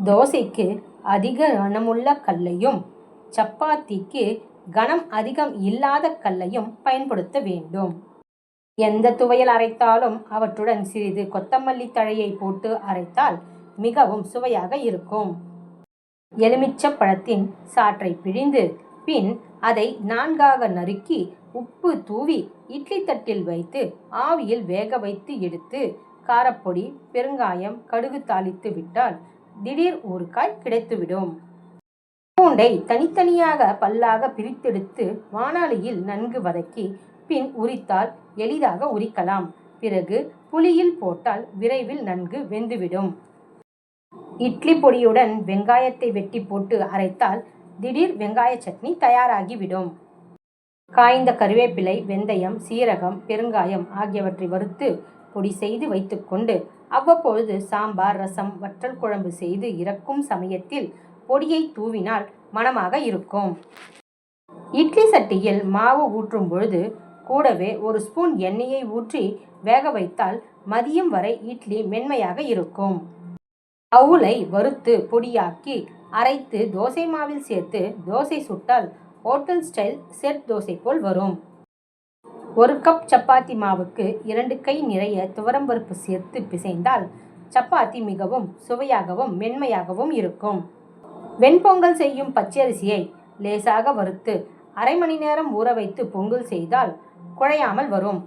தோசைக்கு அதிக கனமுள்ள கல்லையும் சப்பாத்திக்கு கனம் அதிகம் இல்லாத கல்லையும் பயன்படுத்த வேண்டும். எந்த துவையல் அரைத்தாலும் அவற்றுடன் சிறிது கொத்தமல்லி தழையை போட்டு அரைத்தால் மிகவும் சுவையாக இருக்கும். எலுமிச்சப்பழத்தின் சாற்றை பிழிந்து பின் அதை 4ஆக நறுக்கி உப்பு தூவி இட்லி தட்டில் வைத்து ஆவியில் வேக வைத்து எடுத்து காரப்பொடி, பெருங்காயம், கடுகு தாளித்து விட்டால் திடீர் ஊறுகாய் கிடைத்துவிடும். பூண்டை தனித்தனியாக பல்லாக பிரித்தெடுத்து வாணலியில் நன்கு வதக்கி பின் உரித்தால் எளிதாக உரிக்கலாம். பிறகு புளியில் போட்டால் விரைவில் நன்கு வெந்துவிடும். இட்லி பொடியுடன் வெங்காயத்தை வெட்டி போட்டு அரைத்தால் திடீர் வெங்காய சட்னி தயாராகிவிடும். காய்ந்த கருவேப்பிலை, வெந்தயம், சீரகம், பெருங்காயம் ஆகியவற்றை வறுத்து பொடி செய்து வைத்துக்கொண்டு அவ்வப்பொழுது சாம்பார், ரசம், வற்றல் குழம்பு செய்து இறக்கும் சமயத்தில் பொடியை தூவினால் மணமாக இருக்கும். இட்லி சட்டியில் மாவு ஊற்றும் பொழுது கூடவே 1 ஸ்பூன் எண்ணெயை ஊற்றி வேக வைத்தால் மதியம் வரை இட்லி மென்மையாக இருக்கும். அவுலை வறுத்து பொடியாக்கி அரைத்து தோசை மாவில் சேர்த்து தோசை சுட்டால் ஹோட்டல் ஸ்டைல் செட் தோசை போல் வரும். 1 கப் சப்பாத்தி மாவுக்கு 2 கை நிறைய துவரம்பருப்பு சேர்த்து பிசைந்தால் சப்பாத்தி மிகவும் சுவையாகவும் மென்மையாகவும் இருக்கும். வெண்பொங்கல் செய்யும் பச்சரிசியை லேசாக வறுத்து 1/2 மணி நேரம் ஊற வைத்து பொங்கல் செய்தால் குழையாமல் வரும்.